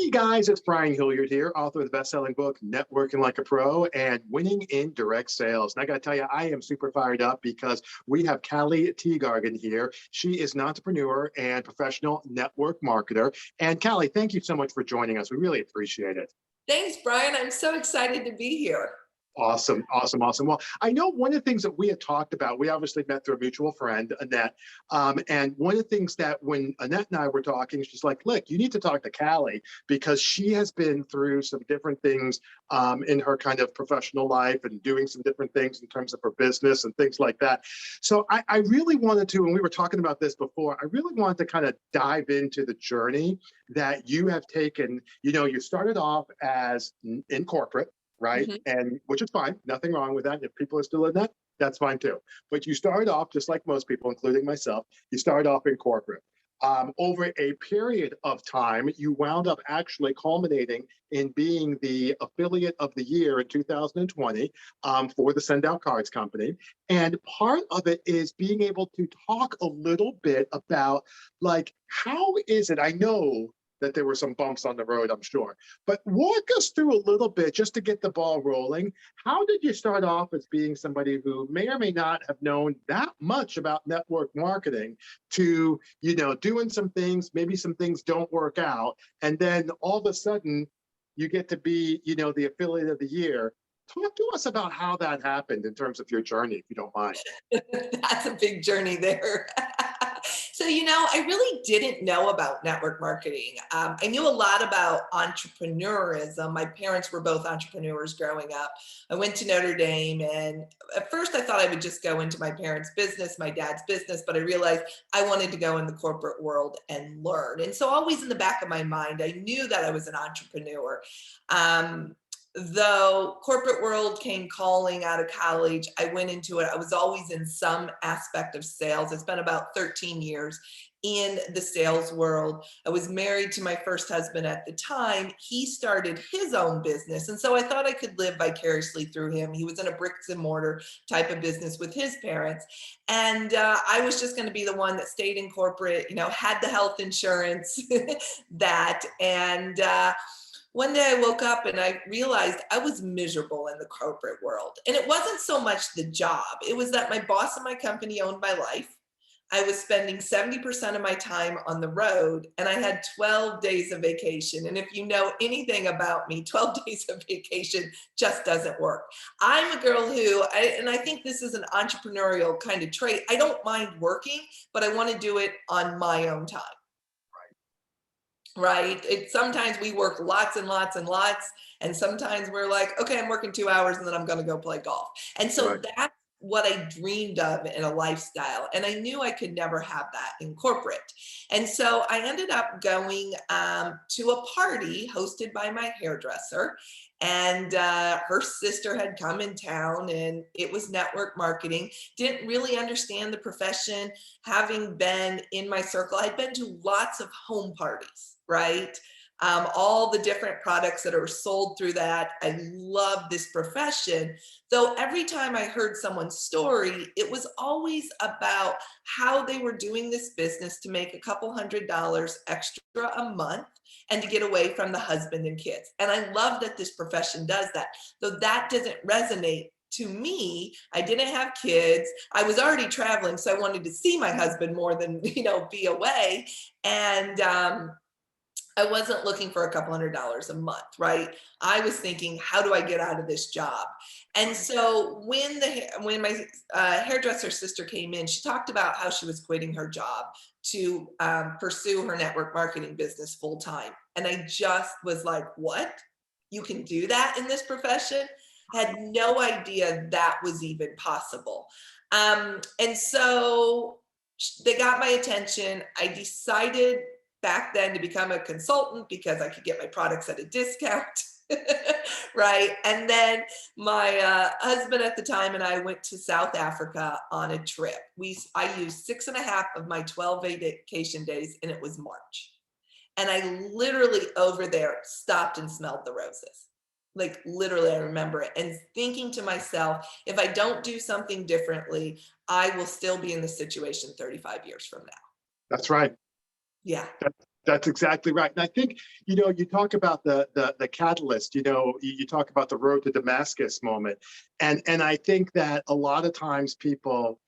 Hey guys, it's Brian Hilliard here, author of the best-selling book, Networking Like a Pro and Winning in Direct Sales. And I got to tell you, I am super fired up because we have Callie Teegardin here. She is an entrepreneur and professional network marketer. And Callie, thank you so much for joining us. We really appreciate it. Thanks, Brian. I'm so excited to be here. Awesome, awesome, awesome. Well, I know one of the things that we had talked about, we obviously met through a mutual friend, Annette. And one of the things that when Annette and I were talking, she's like, look, you need to talk to Callie because she has been through some different things in her kind of professional life and doing some different things in terms of her business and things like that. So I really wanted to, and we were talking about this before, I really wanted to kind of dive into the journey that you have taken. You know, you started off as in corporate, right? Mhm. And which is fine, nothing wrong with that. If people are still in that, that's fine too. But you started off just like most people, including myself, you started off in corporate. Over a period of time, you wound up actually culminating in being the affiliate of the year in 2020 for the Send Out Cards Company. And part of it is being able to talk a little bit about like, how is it? I know that there were some bumps on the road, I'm sure. But walk us through a little bit just to get the ball rolling. How did you start off as being somebody who may or may not have known that much about network marketing to, you know, doing some things, maybe some things don't work out, and then all of a sudden you get to be, you know, the affiliate of the year. Talk to us about how that happened in terms of your journey, if you don't mind. That's a big journey there. So, I really didn't know about network marketing. I knew a lot about entrepreneurism. My parents were both entrepreneurs growing up. I went to Notre Dame, and at first I thought I would just go into my parents' business, my dad's business, but I realized I wanted to go in the corporate world and learn. And so, always in the back of my mind, I knew that I was an entrepreneur. Um, Though corporate world came calling out of college, I went into it. I was always in some aspect of sales. I spent about 13 years in the sales world. I was married to my first husband at the time. He started his own business. And so I thought I could live vicariously through him. He was in a bricks and mortar type of business with his parents. And I was just going to be the one that stayed in corporate, had the health insurance, that. And one day I woke up and I realized I was miserable in the corporate world. And it wasn't so much the job, it was that my boss and my company owned my life. I was spending 70% of my time on the road, and I had 12 days of vacation. And if you know anything about me, 12 days of vacation just doesn't work. I'm a girl who, and I think this is an entrepreneurial kind of trait, I don't mind working, but I want to do it on my own time. Right? Sometimes we work lots and lots and lots, and sometimes we're like, okay, I'm working 2 hours and then I'm going to go play golf. And so Right. that's what I dreamed of in a lifestyle. And I knew I could never have that in corporate. And so I ended up going to a party hosted by my hairdresser. And her sister had come in town, and it was network marketing. Didn't really understand the profession. Having been in my circle, I'd been to lots of home parties, right? All the different products that are sold through that. I love this profession. Though every time I heard someone's story, it was always about how they were doing this business to make a couple $100 extra a month and to get away from the husband and kids. And I love that this profession does that. Though that doesn't resonate to me. I didn't have kids. I was already traveling, so I wanted to see my husband more than, be away. And I wasn't looking for a couple $100 a month, right? I was thinking, how do I get out of this job? And so when my hairdresser sister came in, she talked about how she was quitting her job to pursue her network marketing business full time. And I just was like, what? You can do that in this profession? Had no idea that was even possible. And so they got my attention. I decided back then to become a consultant because I could get my products at a discount. Right. And then my husband at the time and I went to South Africa on a trip. I used 6.5 of my 12 vacation days, and it was March. And I literally over there stopped and smelled the roses. Like literally, I remember it and thinking to myself, if I don't do something differently, I will still be in this situation 35 years from now. That's right. Yeah. That's exactly right. And I think, you talk about the catalyst, you talk about the road to Damascus moment. And I think that a lot of times people,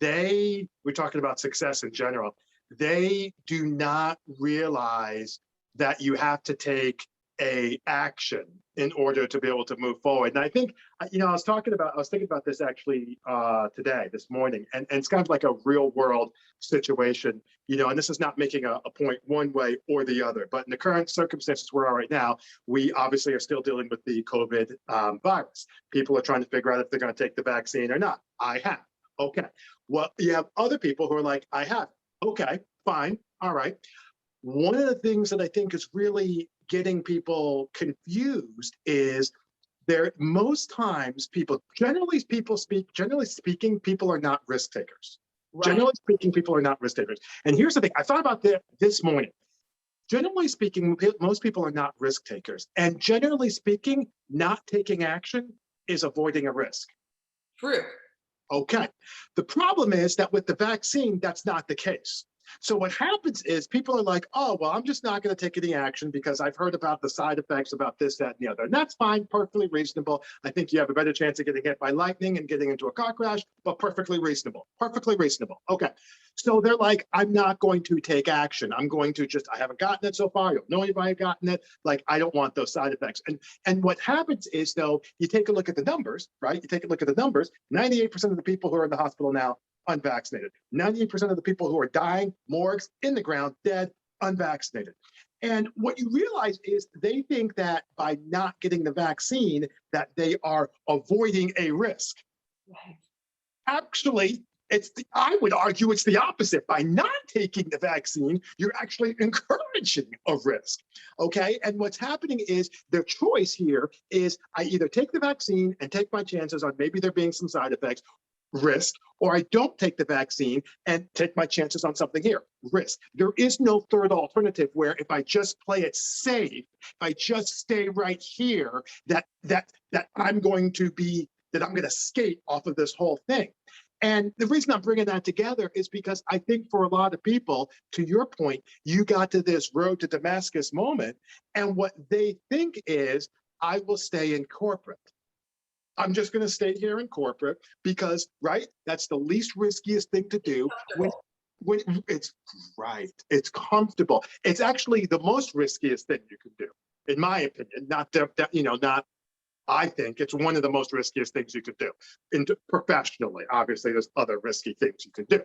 we're talking about success in general, they do not realize that you have to take a action in order to be able to move forward. And I think, I was thinking about this actually this morning, and it's kind of like a real world situation, and this is not making a point one way or the other, but in the current circumstances we're in right now, we obviously are still dealing with the COVID virus. People are trying to figure out if they're going to take the vaccine or not. I have. Okay. Well, you have other people who are like, I have. Okay, fine. All right. One of the things that I think is really getting people confused is most times generally speaking, people are not risk takers. Right. Generally speaking, people are not risk takers. And here's the thing, I thought about this morning. Generally speaking, most people are not risk takers. And generally speaking, not taking action is avoiding a risk. True. Okay. The problem is that with the vaccine, that's not the case. So what happens is people are like, oh, well, I'm just not going to take any action because I've heard about the side effects about this, that, and the other. And that's fine, perfectly reasonable. I think you have a better chance of getting hit by lightning and getting into a car crash, but perfectly reasonable. Perfectly reasonable. Okay. So they're like, I'm not going to take action. I'm going to I haven't gotten it so far. You don't know anybody gotten it. Like, I don't want those side effects. And what happens is, though, you take a look at the numbers, right? You take a look at the numbers. 98% of the people who are in the hospital now, unvaccinated. 98% of the people who are dying, morgues, in the ground, dead, unvaccinated. And what you realize is they think that by not getting the vaccine, that they are avoiding a risk. Right. Actually, I would argue it's the opposite. By not taking the vaccine, you're actually encouraging a risk. Okay. And what's happening is their choice here is I either take the vaccine and take my chances on maybe there being some side effects, risk, or I don't take the vaccine and take my chances on something here, risk. There is no third alternative where if I just play it safe, if I just stay right here, that I'm going to skate off of this whole thing. And the reason I'm bringing that together is because I think for a lot of people, to your point, you got to this road to Damascus moment, and what they think is, I will stay in corporate. I'm just going to stay here in corporate because, right, that's the least riskiest thing to do. When it's right, it's comfortable. It's actually the most riskiest thing you can do, in my opinion. I think it's one of the most riskiest things you could do professionally. Obviously, there's other risky things you can do.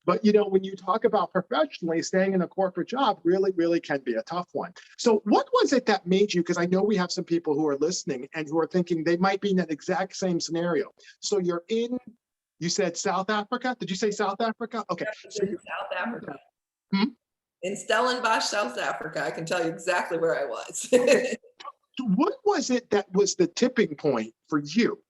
But, when you talk about professionally, staying in a corporate job really, really can be a tough one. So what was it that made you, because I know we have some people who are listening and who are thinking they might be in that exact same scenario. So you said South Africa? Did you say South Africa? Okay. So in South Africa. Hmm? In Stellenbosch, South Africa. I can tell you exactly where I was. What was it that was the tipping point for you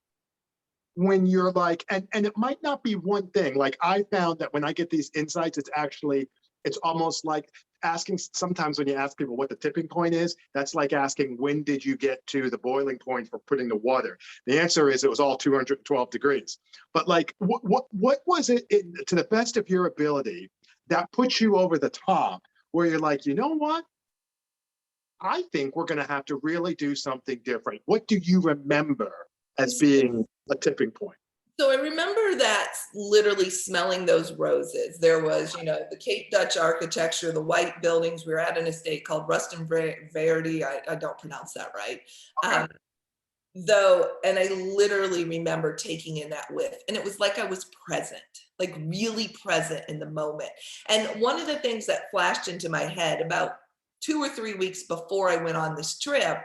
when you're like, and it might not be one thing. Like I found that when I get these insights, it's almost like asking, sometimes when you ask people what the tipping point is, that's like asking, when did you get to the boiling point for putting the water? The answer is it was all 212 degrees. But like, what was it to the best of your ability that puts you over the top where you're like, you know what? I think we're going to have to really do something different. What do you remember as being a tipping point? So I remember that literally smelling those roses. There was, the Cape Dutch architecture, the white buildings. We were at an estate called Ruston Verdi. I don't pronounce that right. Okay. And I literally remember taking in that whiff, and it was like I was present, like really present in the moment. And one of the things that flashed into my head about 2 or 3 weeks before I went on this trip,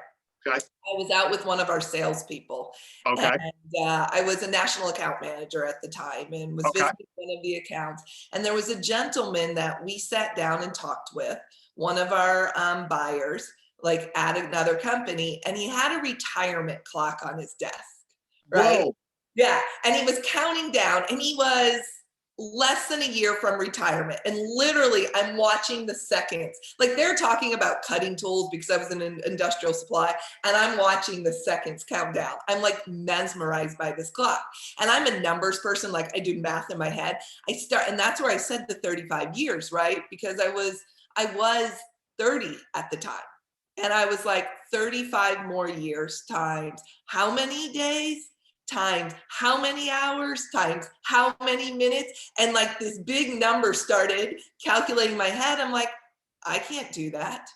okay, I was out with one of our salespeople. Okay. And I was a national account manager at the time and was visiting one of the accounts. And there was a gentleman that we sat down and talked with, one of our buyers, like at another company, and he had a retirement clock on his desk, right? Whoa. Yeah. And he was counting down, and he was less than a year from retirement. And literally I'm watching the seconds, like they're talking about cutting tools because I was in an industrial supply, and I'm watching the seconds count down. I'm like mesmerized by this clock. And I'm a numbers person. Like I do math in my head. And that's where I said the 35 years, right? Because I was 30 at the time. And I was like, 35 more years times how many days, times how many hours, times how many minutes. And like this big number started calculating in my head. I'm like, I can't do that.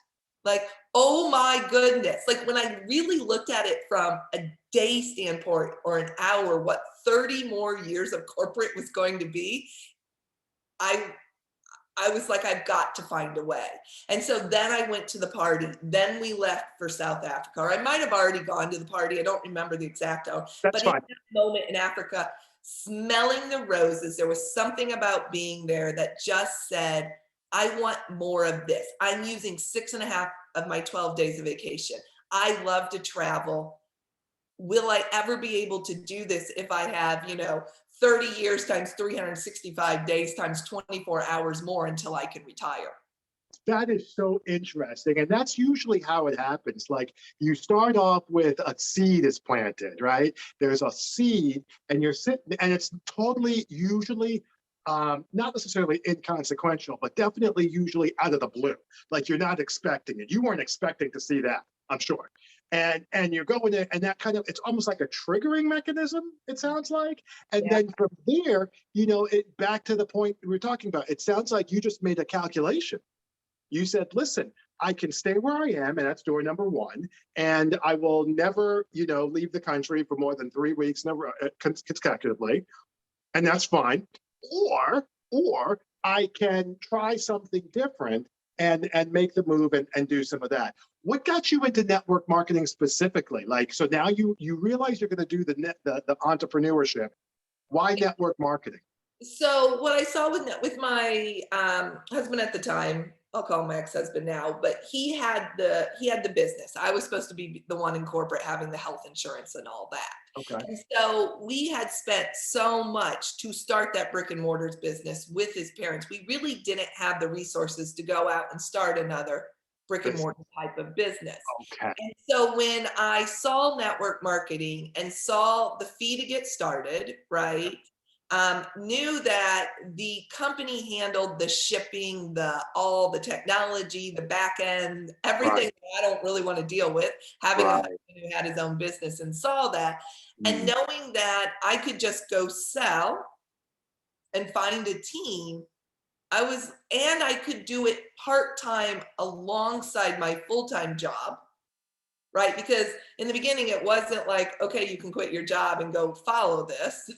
Like, oh my goodness. Like when I really looked at it from a day standpoint or an hour, what 30 more years of corporate was going to be, I was like, I've got to find a way. And so then I went to the party. Then we left for South Africa. Or I might have already gone to the party. I don't remember the exact hour. That's But in fine. that moment in Africa, smelling the roses, there was something about being there that just said, I want more of this. I'm using 6.5 of my 12 days of vacation. I love to travel. Will I ever be able to do this if I have, 30 years times 365 days times 24 hours more until I can retire? That is so interesting. And that's usually how it happens. Like you start off with a seed is planted, right? There's a seed and you're sitting, and it's totally usually not necessarily inconsequential, but definitely usually out of the blue. Like you're not expecting it. You weren't expecting to see that, I'm sure. And you're going in, and that kind of, it's almost like a triggering mechanism, it sounds like. And Yeah. then from there, it back to the point we were talking about, it sounds like you just made a calculation. You said, listen, I can stay where I am, and that's door number one, and I will never, leave the country for more than 3 weeks, never consecutively, and that's fine. Or I can try something different and make the move and do some of that. What got you into network marketing specifically? Like, so now you realize you're going to do the entrepreneurship. Why network marketing? So what I saw with my husband at the time, I'll call him my ex-husband now, but he had the business. I was supposed to be the one in corporate having the health insurance and all that. Okay. And so we had spent so much to start that brick and mortars business with his parents. We really didn't have the resources to go out and start another brick and mortar type of business. Okay. And so when I saw network marketing and saw the fee to get started, right? Knew that the company handled the shipping, all the technology, the back end, everything Right. that I don't really want to deal with, having a Right. husband who had his own business and saw that, and Mm. knowing that I could just go sell and find a team, and I could do it part-time alongside my full-time job, right? Because in the beginning, it wasn't like, okay, you can quit your job and go follow this.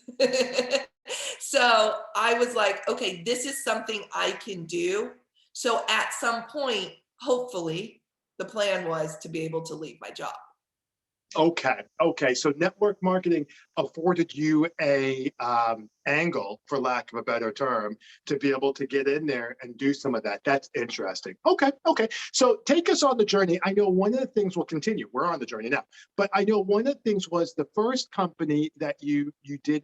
So I was like, okay, this is something I can do. So at some point, hopefully, the plan was to be able to leave my job. Okay. So network marketing afforded you a angle, for lack of a better term, to be able to get in there and do some of that. That's interesting. Okay. So take us on the journey. I know one of the things will continue. We're on the journey now, but I know one of the things was the first company that you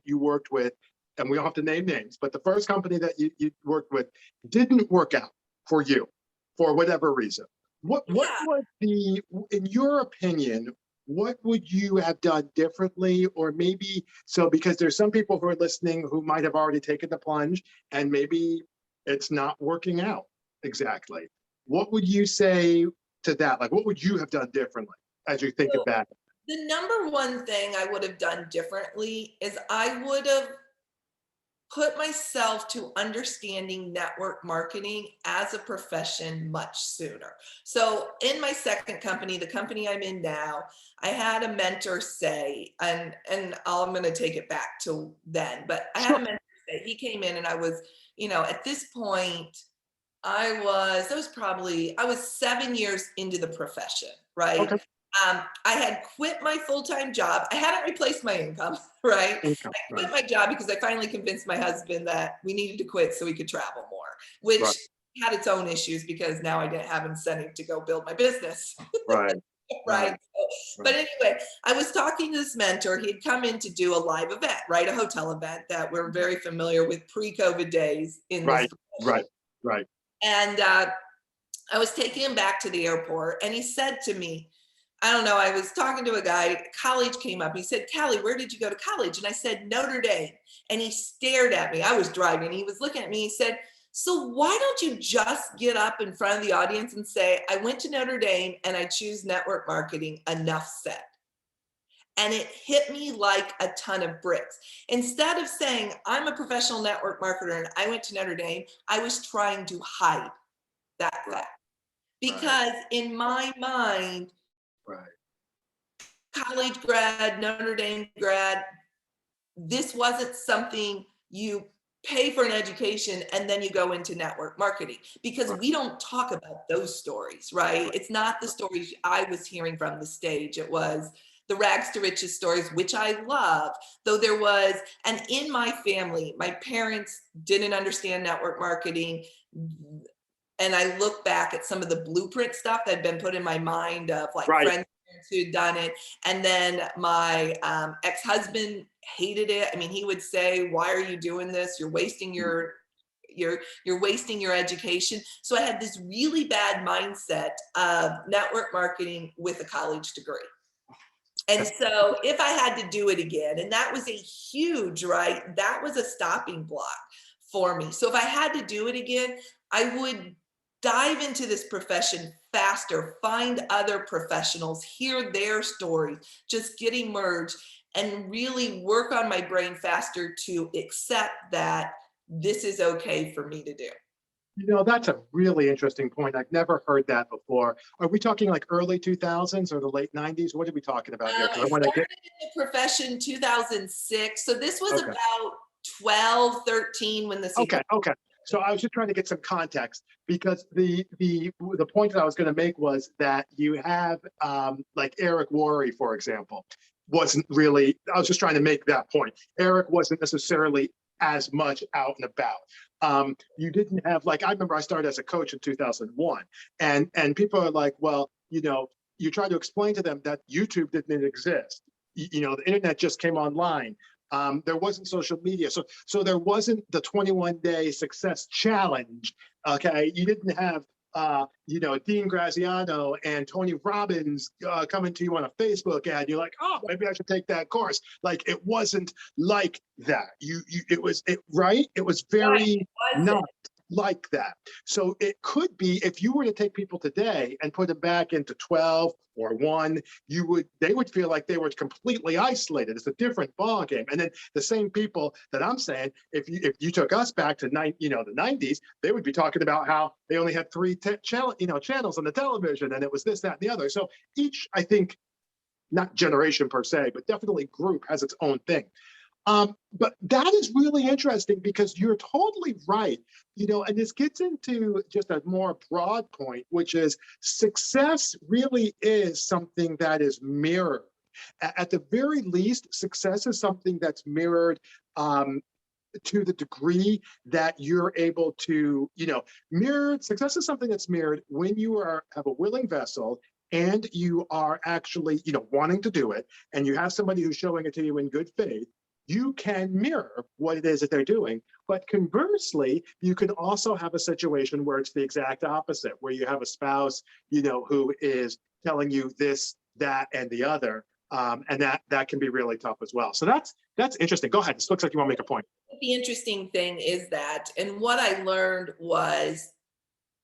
worked with, and we don't have to name names, but the first company that you worked with didn't work out for you for whatever reason. What was in your opinion, what would you have done differently? Or maybe, so because there's some people who are listening who might have already taken the plunge and maybe it's not working out exactly. What would you say to that? Like, what would you have done differently as you think So of that? the number one thing I would have done differently is I would have put myself to understanding network marketing as a profession much sooner. So in my second company, the company I'm in now, I had a mentor say, and I'm going to take it back to then, but I had a mentor say, he came in and I was, at this point, I was 7 years into the profession, right? Okay. I had quit my full-time job. I hadn't replaced my income, right? Income, I right. quit my job because I finally convinced my husband that we needed to quit so we could travel more, which Right. had its own issues because now I didn't have incentive to go build my business. Right. Right. Right. But anyway, I was talking to this mentor. He had come in to do a live event, right? A hotel event that we're very familiar with pre-COVID days in this. Right. And I was taking him back to the airport and he said to me, I don't know, I was talking to a guy, college came up. He said, Callie, where did you go to college? And I said, Notre Dame. And he stared at me. I was driving. He was looking at me. He said, So why don't you just get up in front of the audience and say, I went to Notre Dame and I choose network marketing, enough said. And it hit me like a ton of bricks. Instead of saying, I'm a professional network marketer and I went to Notre Dame, I was trying to hide that fact. Because in my mind, college grad, Notre Dame grad, this wasn't something you pay for an education and then you go into network marketing, because we don't talk about those stories, right? It's not the stories I was hearing from the stage. It was the rags to riches stories, which I love, though there was, and in my family, my parents didn't understand network marketing. And I look back at some of the blueprint stuff that had been put in my mind of like friends who'd done it. And then my ex-husband hated it. I mean, he would say, why are you doing this? You're wasting you're wasting your education. So I had this really bad mindset of network marketing with a college degree. And so if I had to do it again, and that was a huge, right? That was a stopping block for me. So if I had to do it again, I would dive into this profession faster, find other professionals, hear their stories, just get immersed and really work on my brain faster to accept that this is okay for me to do. You know, that's a really interesting point. I've never heard that before. Are we talking like early 2000s or the late 90s? What are we talking about here? I started in the profession 2006. So this was about 12, 13 when the season. Okay. So I was just trying to get some context, because the point that I was going to make was that you have like Eric Worre, for example, wasn't really, I was just trying to make that point. Eric wasn't necessarily as much out and about. You didn't have, like, I remember I started as a coach in 2001, and people are like, well, you know, you try to explain to them that YouTube didn't exist. You know, the internet just came online. There wasn't social media. So there wasn't the 21-day success challenge. Okay. You didn't have, you know, Dean Graziano and Tony Robbins coming to you on a Facebook ad. You're like, oh, maybe I should take that course. Like, it wasn't like that. It was very not like that. So it could be, if you were to take people today and put them back into 12 or 1, they would feel like they were completely isolated. It's a different ball game. And then the same people that I'm saying, if you took us back to the 90s, they would be talking about how they only had 3 channels on the television, and it was this, that, and the other. So each, I think, not generation per se, but definitely group has its own thing. But that is really interesting, because you're totally right, you know, and this gets into just a more broad point, which is success really is something that is mirrored. At the very least, success is something that's mirrored to the degree that you're able to, you know, success is something that's mirrored when you have a willing vessel, and you are actually, you know, wanting to do it, and you have somebody who's showing it to you in good faith. You can mirror what it is that they're doing. But conversely, you can also have a situation where it's the exact opposite, where you have a spouse, you know, who is telling you this, that, and the other. And that can be really tough as well. So that's interesting. Go ahead. This looks like you want to make a point. The interesting thing is that, and what I learned was,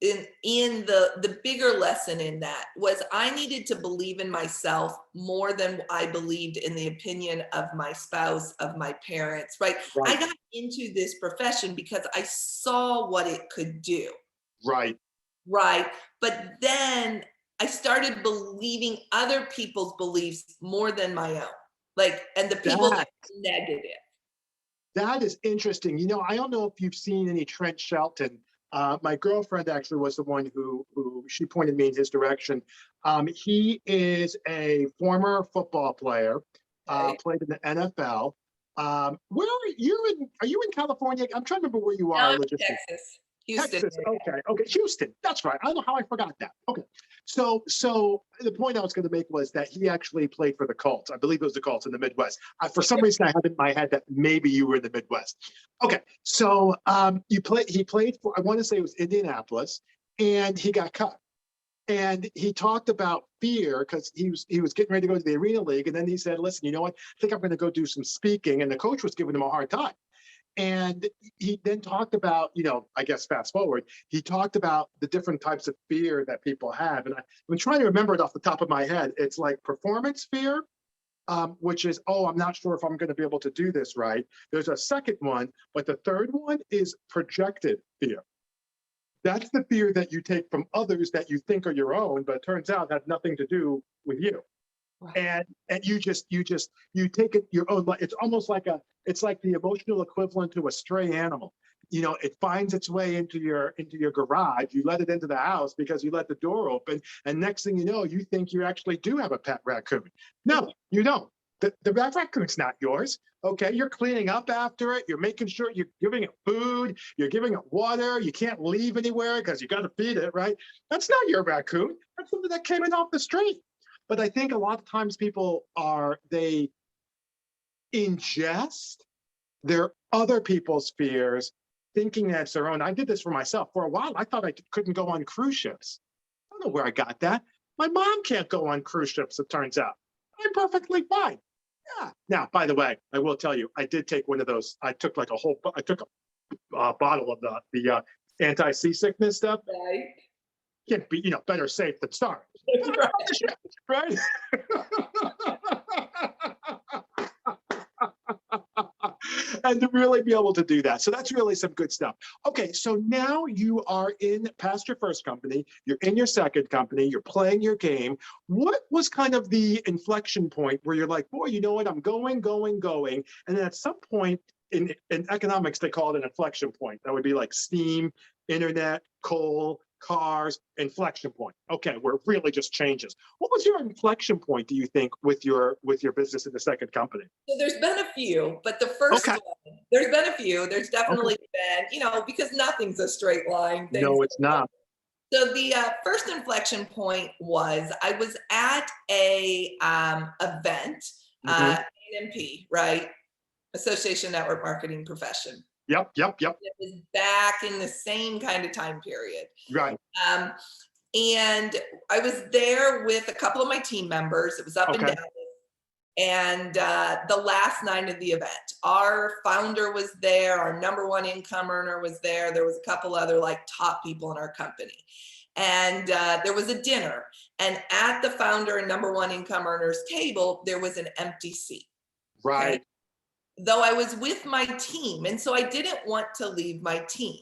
in the bigger lesson in that was, I needed to believe in myself more than I believed in the opinion of my spouse, of my parents, right? I got into this profession because I saw what it could do. Right. But then I started believing other people's beliefs more than my own, like, and the people that were negative. That is interesting. You know, I don't know if you've seen any Trent Shelton. My girlfriend actually was the one who she pointed me in his direction. He is a former football player, played in the NFL. Where are you in California? I'm trying to remember where you are. No, Texas. Houston. Texas. Okay. Houston. That's right. I don't know how I forgot that. Okay. So the point I was going to make was that he actually played for the Colts. I believe it was the Colts in the Midwest. For some reason, I had in my head that maybe you were in the Midwest. Okay. So he played for, I want to say it was Indianapolis, and he got cut. And he talked about fear, because he was getting ready to go to the Arena League. And then he said, listen, you know what? I think I'm going to go do some speaking. And the coach was giving him a hard time. And he then talked about, I guess fast forward, he talked about the different types of fear that people have. And I'm trying to remember it off the top of my head. It's like performance fear, which is, oh, I'm not sure if I'm going to be able to do this right. There's a second one, but the third one is projected fear. That's the fear that you take from others that you think are your own, but it turns out have nothing to do with you. And you take it your own. It's almost like it's like the emotional equivalent to a stray animal. It finds its way into your garage. You let it into the house because you let the door open, and next thing you know, you think you actually do have a pet raccoon. No, you don't. The raccoon's not yours. Okay, you're cleaning up after it. You're making sure you're giving it food. You're giving it water. You can't leave anywhere because you got to feed it, right? That's not your raccoon. That's something that came in off the street. But I think a lot of times people they ingest their other people's fears, thinking that it's their own. I did this for myself. For a while, I thought I couldn't go on cruise ships. I don't know where I got that. My mom can't go on cruise ships, it turns out. I'm perfectly fine. Yeah. Now, by the way, I will tell you, I did take one of those. I took a bottle of the anti-seasickness stuff. Right. Can't be, better safe than sorry. Right? And to really be able to do that. So that's really some good stuff. Okay, so now you are past your first company, you're in your second company, you're playing your game. What was kind of the inflection point where you're like, boy, you know what, I'm going. And then at some point in economics, they call it an inflection point. That would be like steam, internet, coal, cars, inflection point. Okay, where it really just changes. What was your inflection point, do you think, with your business in the second company? So there's been a few, but the first one, there's been a few. There's definitely been, because nothing's a straight line. No, it's not. So the first inflection point was I was at a event, ANP, right? Association Network Marketing Profession. Yep. It was back in the same kind of time period. Right. And I was there with a couple of my team members. It was up and down. And the last night of the event, our founder was there. Our number one income earner was there. There was a couple other top people in our company. And there was a dinner. And at the founder and number one income earners table, there was an empty seat. Right. Okay? Though I was with my team. And so I didn't want to leave my team,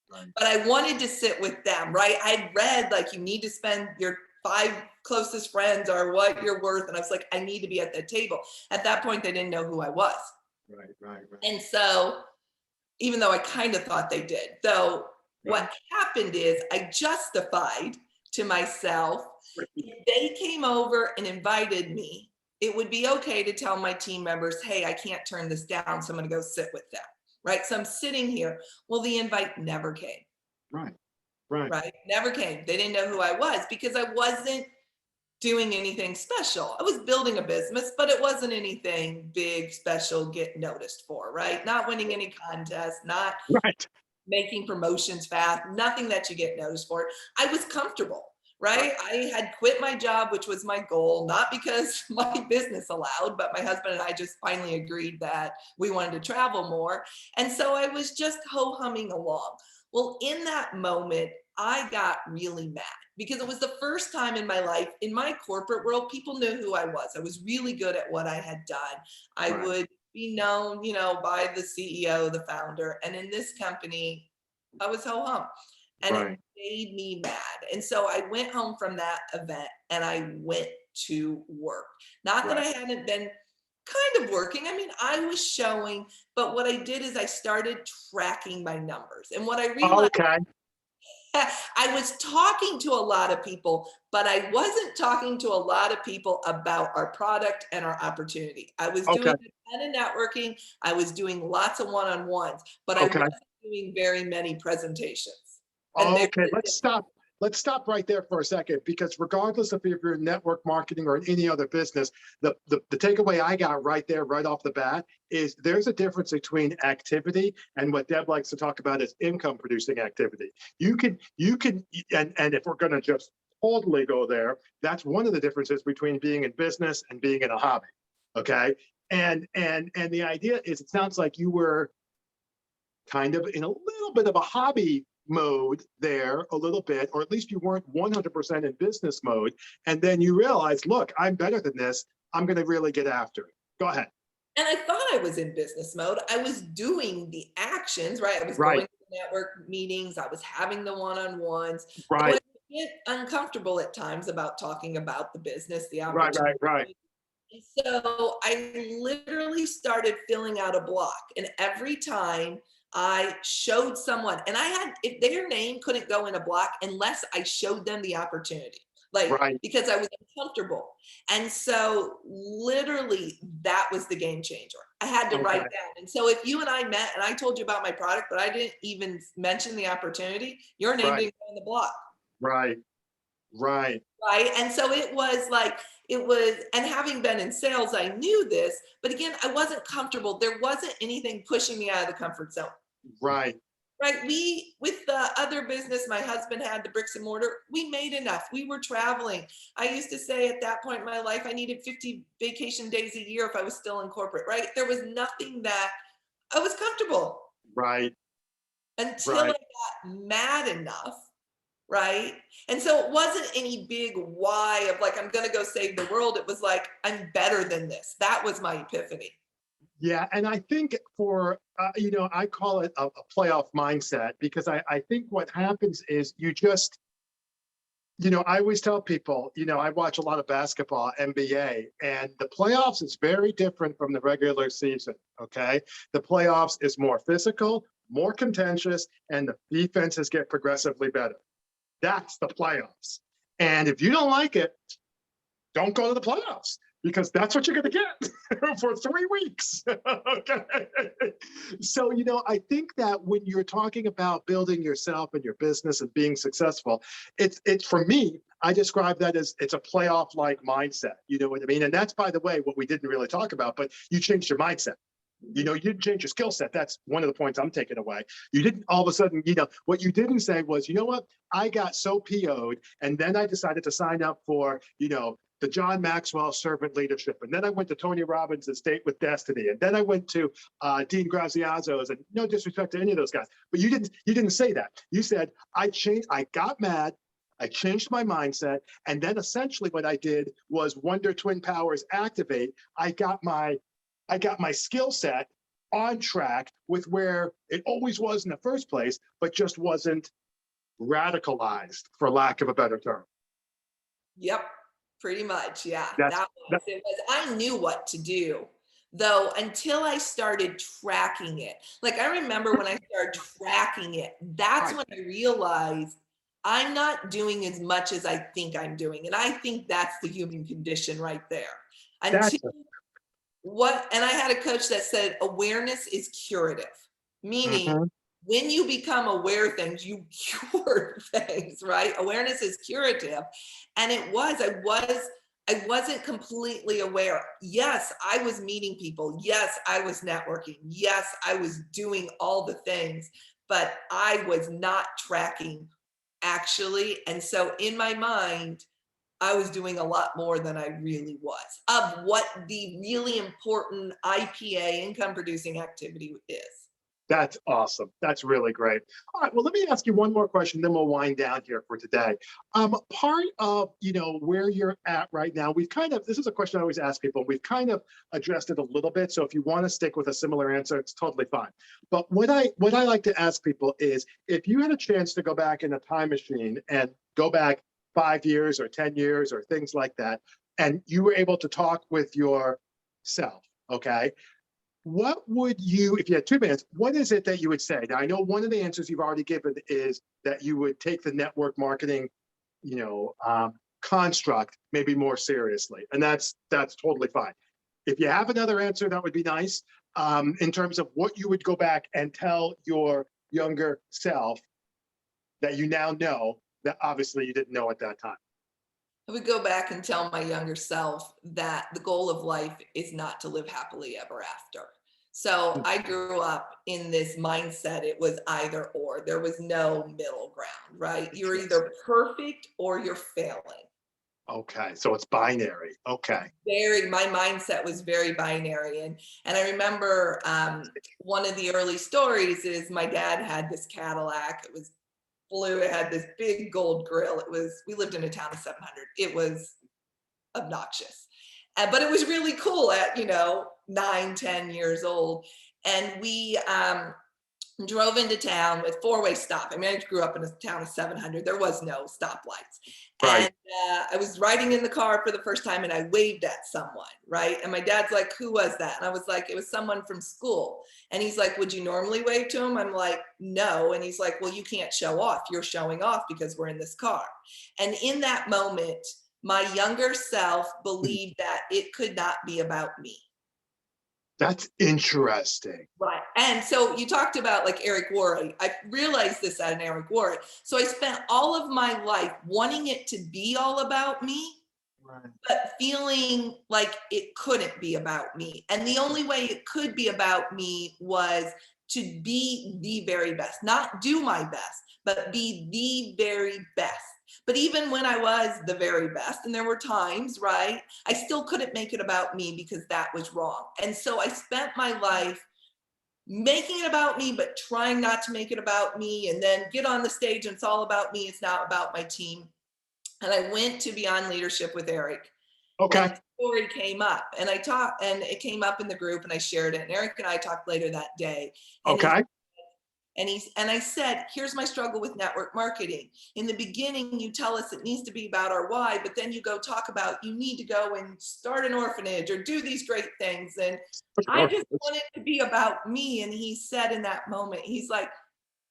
but I wanted to sit with them, right? I'd read you need to spend your 5 closest friends are what you're worth. And I was like, I need to be at that table. At that point, they didn't know who I was. Right. And so even though I kind of thought they did, what happened is I justified to myself, if they came over and invited me, it would be okay to tell my team members, hey, I can't turn this down, so I'm going to go sit with them, right? So I'm sitting here. Well, the invite never came. Right. Never came. They didn't know who I was because I wasn't doing anything special. I was building a business, but it wasn't anything big, special, get noticed for, right? Not winning any contests, not making promotions fast, nothing that you get noticed for. I was comfortable. Right? I had quit my job, which was my goal, not because my business allowed, but my husband and I just finally agreed that we wanted to travel more. And so I was just ho-humming along. Well, in that moment, I got really mad because it was the first time in my life, in my corporate world, people knew who I was. I was really good at what I had done. I would be known, by the CEO, the founder. And in this company, I was ho-hum. And it made me mad. And so I went home from that event and I went to work. Not that I hadn't been kind of working. I mean, I was showing, but what I did is I started tracking my numbers. And what I realized, I was talking to a lot of people, but I wasn't talking to a lot of people about our product and our opportunity. I was doing a ton of networking. I was doing lots of one-on-ones, but I wasn't doing very many presentations. Okay, let's stop right there for a second, because regardless of if you're in network marketing or in any other business, the takeaway I got right there, right off the bat, is there's a difference between activity and what Deb likes to talk about is income producing activity. You can, and if we're going to just totally go there, that's one of the differences between being in business and being in a hobby. Okay. And the idea is, it sounds like you were kind of in a little bit of a hobby mode there a little bit, or at least you weren't 100% in business mode. And then you realize, look, I'm better than this. I'm going to really get after it. Go ahead. And I thought I was in business mode. I was doing the actions, right? I was Right, going to network meetings. I was having the one-on-ones. Though I right, get uncomfortable at times about talking about the business, the right, right, opportunity. right, And so I literally started filling out a block. And every time I showed someone, and I had, if their name couldn't go in a block unless I showed them the opportunity, like, right. because I was uncomfortable. And so literally that was the game changer. I had to write Okay, down. And so if you and I met and I told you about my product, but I didn't even mention the opportunity, your name right, didn't go in the block. right, right. Right. And so it was like, it was, and having been in sales, I knew this, but again, I wasn't comfortable. There wasn't anything pushing me out of the comfort zone. Right. Right. We, with the other business my husband had, the bricks and mortar, we made enough. We were traveling. I used to say at that point in my life, I needed 50 vacation days a year if I was still in corporate, right? There was nothing that I was comfortable Right. until I Right. got mad enough, right? And so it wasn't any big why of like, I'm going to go save the world. It was like, I'm better than this. That was my epiphany. Yeah, and I think for I call it a playoff mindset, because I think what happens is you just, I always tell people, I watch a lot of basketball, NBA, and the playoffs is very different from the regular season. Okay, the playoffs is more physical, more contentious, and the defenses get progressively better. That's the playoffs. And if you don't like it, don't go to the playoffs, because that's what you're going to get for 3 weeks. Okay. So, I think that when you're talking about building yourself and your business and being successful, it's for me, I describe that as it's a playoff like mindset. You know what I mean? And that's, by the way, what we didn't really talk about, but you changed your mindset. You didn't change your skill set. That's one of the points I'm taking away. You didn't all of a sudden, what you didn't say was, you know what? I got so PO'd, and then I decided to sign up for, the John Maxwell Servant Leadership. And then I went to Tony Robbins' Date with Destiny. And then I went to Dean Grazioso's, and no disrespect to any of those guys, but you didn't say that. You said, I got mad, I changed my mindset, and then essentially what I did was Wonder Twin Powers activate. I got my skill set on track with where it always was in the first place, but just wasn't radicalized, for lack of a better term. Yep. Pretty much. Yeah. That's That that, was, it was, I knew what to do though, until I started tracking it. Like I remember when I started tracking it, that's right. when I realized I'm not doing as much as I think I'm doing. And I think that's the human condition right there. Until That's and I had a coach that said awareness is curative, meaning mhm. when you become aware of things, you cure things, right? Awareness is curative. And I wasn't completely aware. Yes, I was meeting people. Yes, I was networking. Yes, I was doing all the things, but I was not tracking actually. And so in my mind, I was doing a lot more than I really was of what the really important IPA, income producing activity, is. That's awesome. That's really great. All right. Well, let me ask you one more question, then we'll wind down here for today. Part of, where you're at right now, this is a question I always ask people. We've kind of addressed it a little bit. So if you want to stick with a similar answer, it's totally fine. But what I like to ask people is, if you had a chance to go back in a time machine and go back 5 years or 10 years or things like that, and you were able to talk with yourself, okay? What would you, if you had 2 minutes, what is it that you would say? Now, I know one of the answers you've already given is that you would take the network marketing, you know, um, construct maybe more seriously, and that's totally fine. If you have another answer, that would be nice. In terms of what you would go back and tell your younger self that you now know that obviously you didn't know at that time. I would go back and tell my younger self that the goal of life is not to live happily ever after. So I grew up in this mindset. It was either or. There was no middle ground, right? You're either perfect or you're failing. Okay. So it's binary. Okay. My mindset was very binary. And I remember one of the early stories is my dad had this Cadillac. It was blue. It had this big gold grill. We lived in a town of 700. It was obnoxious. But it was really cool at, 9, 10 years old. And we drove into town with four-way stop. I mean, I grew up in a town of 700. There was no stoplights. Right. And I was riding in the car for the first time and I waved at someone, right? And my dad's like, who was that? And I was like, it was someone from school. And he's like, would you normally wave to him? I'm like, no. And he's like, well, you can't show off. You're showing off because we're in this car. And in that moment, my younger self believed that it could not be about me. That's interesting. Right. And so you talked about like Eric Worre. I realized this at an Eric Worre. So I spent all of my life wanting it to be all about me, Right. but feeling like it couldn't be about me. And the only way it could be about me was to be the very best, not do my best, but be the very best. But even when I was the very best, and there were times, right, I still couldn't make it about me because that was wrong. And so I spent my life making it about me, but trying not to make it about me, and then get on the stage and it's all about me. It's not about my team. And I went to Beyond Leadership with Eric. Okay. And the story came up, and it came up in the group, and I shared it. And Eric and I talked later that day. And Okay. and I said, here's my struggle with network marketing. In the beginning, you tell us it needs to be about our why, but then you go talk about you need to go and start an orphanage or do these great things. And I just want it to be about me. And he said in that moment, he's like,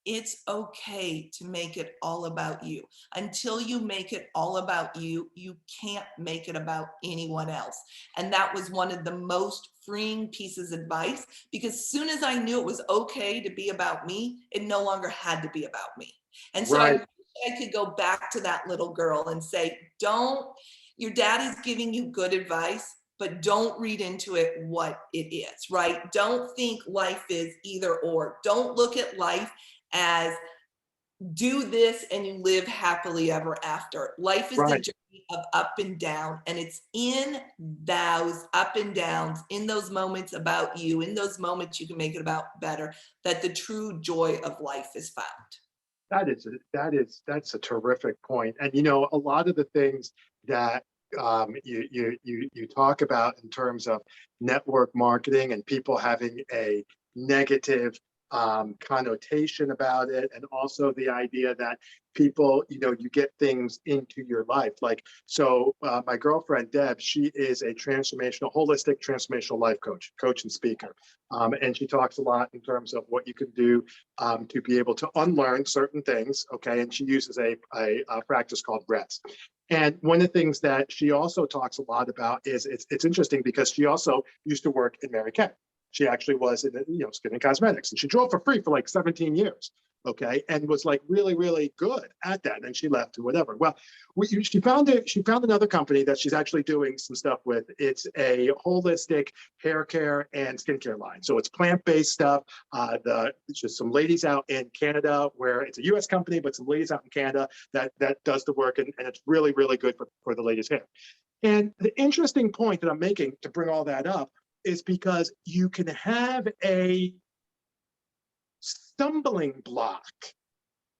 it's okay to make it all about you. Until you make it all about you, you can't make it about anyone else. And that was one of the most freeing pieces of advice, because as soon as I knew it was okay to be about me, it no longer had to be about me. And so Right. I could go back to that little girl and say, your dad is giving you good advice, but don't read into it what it is, right? Don't think life is either or. Don't look at life as do this and you live happily ever after. Life is the Right. journey of up and down, and it's in those up and downs, in those moments about you, in those moments you can make it about better, that the true joy of life is found. That's a terrific point. And a lot of the things that you talk about in terms of network marketing and people having a negative connotation about it, and also the idea that people, you get things into your life. Like, so my girlfriend Deb, she is a holistic transformational life coach and speaker, and she talks a lot in terms of what you can do to be able to unlearn certain things. Okay, and she uses a practice called rest. And one of the things that she also talks a lot about is it's interesting because she also used to work in Mary Kay. She actually was in skin and cosmetics, and she drove for free for like 17 years. Okay, and was like really, really good at that. And she left or whatever. Well, she found another company that she's actually doing some stuff with. It's a holistic hair care and skincare line. So it's plant-based stuff. It's just some ladies out in Canada, where it's a US company, but some ladies out in Canada that does the work, and it's really, really good for the ladies' hair. And the interesting point that I'm making to bring all that up is because you can have a stumbling block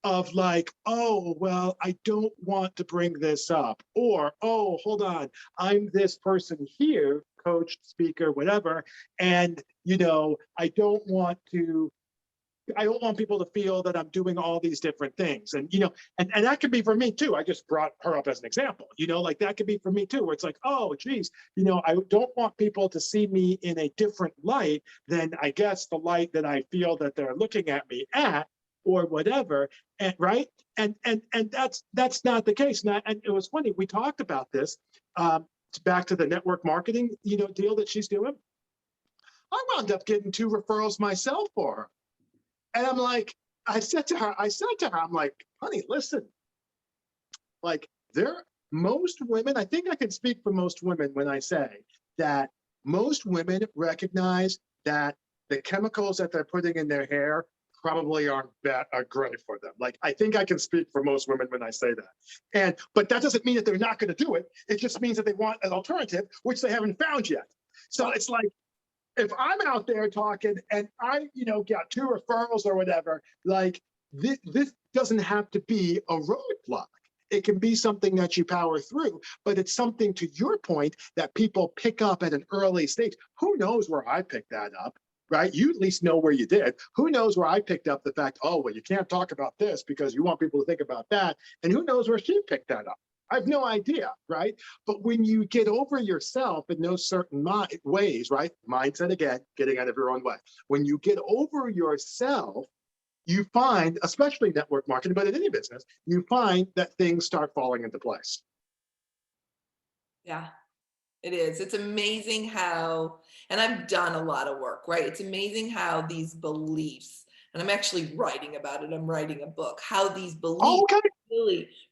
of like, oh, well, I don't want to bring this up, or, oh, hold on, I'm this person here, coach, speaker, whatever, and I don't want people to feel that I'm doing all these different things. And, and that could be for me too. I just brought her up as an example, like that could be for me too, where it's like, oh, geez, I don't want people to see me in a different light than I guess the light that I feel that they're looking at me at, or whatever. And right. And that's not the case. And it was funny. We talked about this back to the network marketing, deal that she's doing. I wound up getting 2 referrals myself for her. And I'm like, I said to her, I'm like, honey, listen, like most women, I think I can speak for most women when I say that most women recognize that the chemicals that they're putting in their hair probably aren't that are great for them. Like, I think I can speak for most women when I say that. But that doesn't mean that they're not going to do it. It just means that they want an alternative, which they haven't found yet. So it's like, if I'm out there talking and I, got 2 referrals or whatever, like this doesn't have to be a roadblock. It can be something that you power through, but it's something, to your point, that people pick up at an early stage. Who knows where I picked that up, right? You at least know where you did. Who knows where I picked up the fact, oh, well, you can't talk about this because you want people to think about that. And who knows where she picked that up? I have no idea, right? But when you get over yourself in those certain ways, right? Mindset again, getting out of your own way. When you get over yourself, you find, especially network marketing, but in any business, you find that things start falling into place. Yeah, it is. It's amazing how, and I've done a lot of work, right? It's amazing how these beliefs, and I'm actually writing about it, I'm writing a book, how these beliefs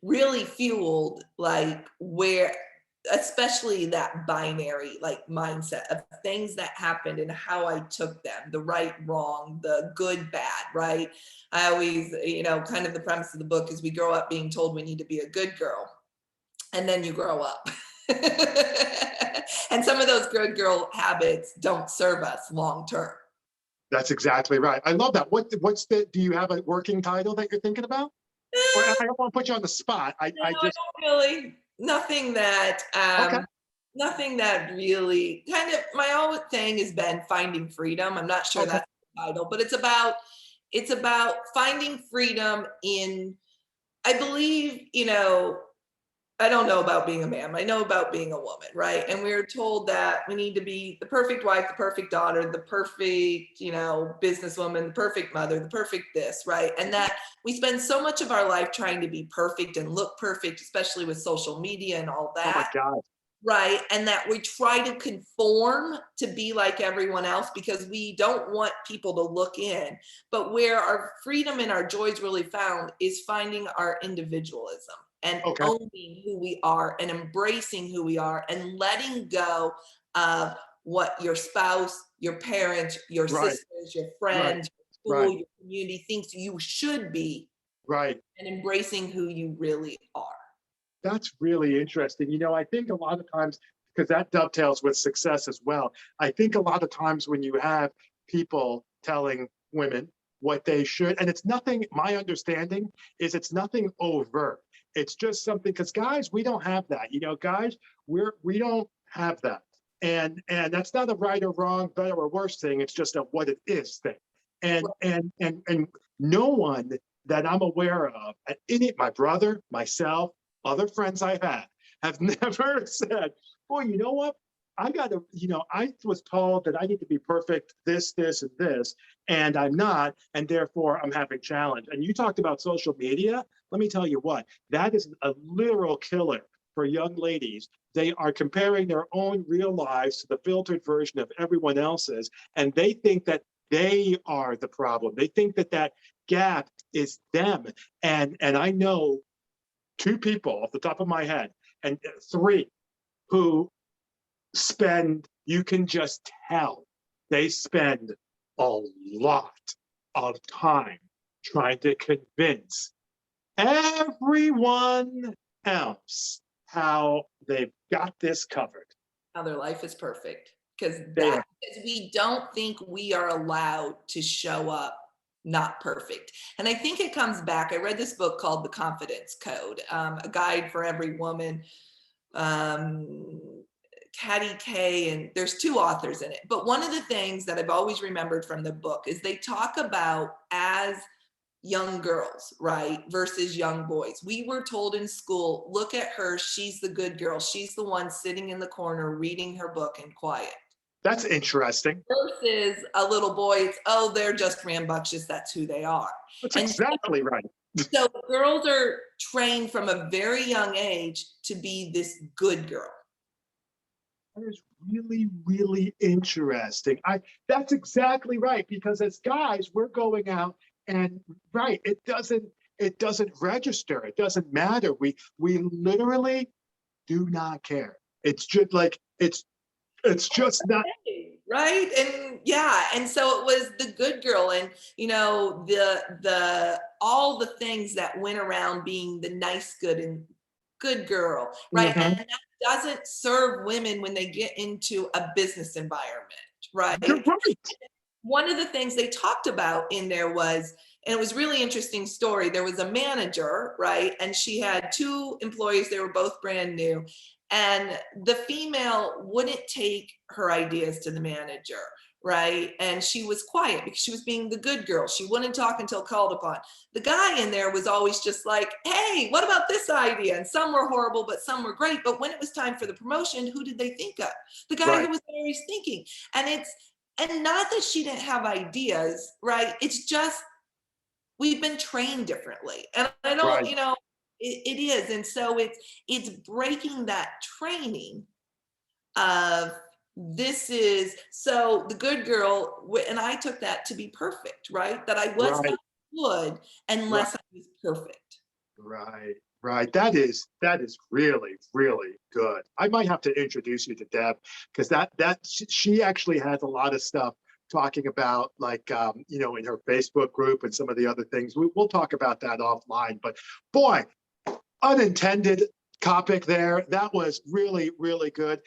really fueled like where, especially that binary like mindset of things that happened and how I took them, the right, wrong, the good, bad, right? I always, kind of the premise of the book is we grow up being told we need to be a good girl, and then you grow up. And some of those good girl habits don't serve us long term. That's exactly right. I love that. Do you have a working title that you're thinking about? Or I don't want to put you on the spot. I just don't really. Nothing that okay. Nothing that really kind of, my old thing has been finding freedom. I'm not sure Okay. that's the title, but it's about finding freedom in, I believe, I don't know about being a man. I know about being a woman, right? And we're told that we need to be the perfect wife, the perfect daughter, the perfect, businesswoman, the perfect mother, the perfect this, right? And that we spend so much of our life trying to be perfect and look perfect, especially with social media and all Oh my that. God. Right. And that we try to conform to be like everyone else because we don't want people to look in. But where our freedom and our joy is really found is finding our individualism and Okay. owning who we are and embracing who we are and letting go of what your spouse, your parents, your Right. sisters, your friends, your Right. school, your community thinks you should be, Right. and embracing who you really are. That's really interesting. I think a lot of times, because that dovetails with success as well, I think a lot of times when you have people telling women what they should, and it's nothing, my understanding is it's nothing overt. It's just something, because guys, we don't have that. Guys, we don't have that. And that's not a right or wrong, better or worse thing. It's just a what it is thing. And no one that I'm aware of, my brother, myself, other friends I've had have never said, boy, you know what? I was told that I need to be perfect, this, and this, and I'm not, and therefore I'm having challenge. And you talked about social media. Let me tell you what, that is a literal killer for young ladies. They are comparing their own real lives to the filtered version of everyone else's, and they think that they are the problem. They think that gap is them. And I know 2 people off the top of my head, and 3 who you can just tell, they spend a lot of time trying to convince everyone else how they've got this covered. How their life is perfect. Because There. we don't think we are allowed to show up not perfect. And I think it comes back. I read this book called The Confidence Code, a guide for every woman. Callie K, and there's 2 authors in it. But one of the things that I've always remembered from the book is they talk about as young girls, right, versus young boys. We were told in school, look at her, she's the good girl. She's the one sitting in the corner reading her book in quiet. That's interesting. Versus a little boy, it's, oh, they're just rambunctious. That's who they are. That's exactly right. So girls are trained from a very young age to be this good girl. That is really, really interesting. That's exactly right, because as guys, we're going out and right, it doesn't register. It doesn't matter. We literally do not care. It's just like it's just not. Right. And yeah. And so it was the good girl and, all the things that went around being the nice, good and good girl. Right. Mhm. And that doesn't serve women when they get into a business environment. You're Right. right. One of the things they talked about in there was, and it was a really interesting story. There was a manager, right? And she had two employees, they were both brand new. And the female wouldn't take her ideas to the manager, right? And she was quiet because she was being the good girl. She wouldn't talk until called upon. The guy in there was always just like, hey, what about this idea? And some were horrible, but some were great. But when it was time for the promotion, who did they think of? The guy Right, who was always thinking. And not that she didn't have ideas, right? It's just we've been trained differently. And I don't, right. it is. And so it's breaking that training of this is so the good girl, and I took that to be perfect, right? That I was Right, not good right, unless I was perfect. right, right. That is really, really good. I might have to introduce you to Deb because she actually has a lot of stuff talking about like in her Facebook group and some of the other things. We'll talk about that offline. But boy, unintended topic there. That was really, really good.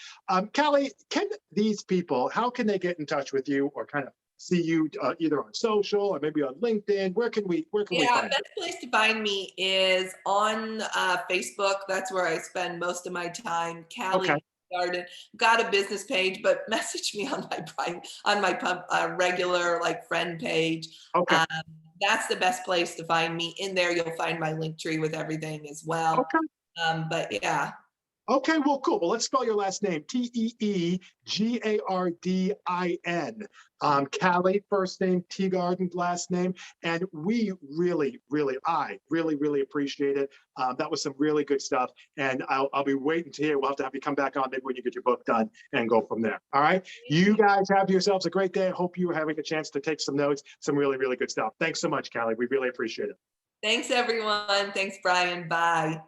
Callie, can these people, how can they get in touch with you or kind of see you either on social or maybe on LinkedIn? Where can we Yeah, find best place to find me is on Facebook. That's where I spend most of my time. you? Okay, Callie Garden. Got a business page, but message me on my regular like friend page. okay, Um, that's the best place to find me. In there, you'll find my link tree with everything as well. okay. But yeah, Okay, well, cool. Well, let's spell your last name. Teegardin. Callie, first name, Teegardin, last name. And I really, really appreciate it. That was some really good stuff. And I'll be waiting to hear. We'll have to have you come back on maybe when you get your book done and go from there. All right. You guys have yourselves a great day. I hope you are having a chance to take some notes, some really, really good stuff. Thanks so much, Callie. We really appreciate it. thanks everyone. Thanks, Brian. Bye.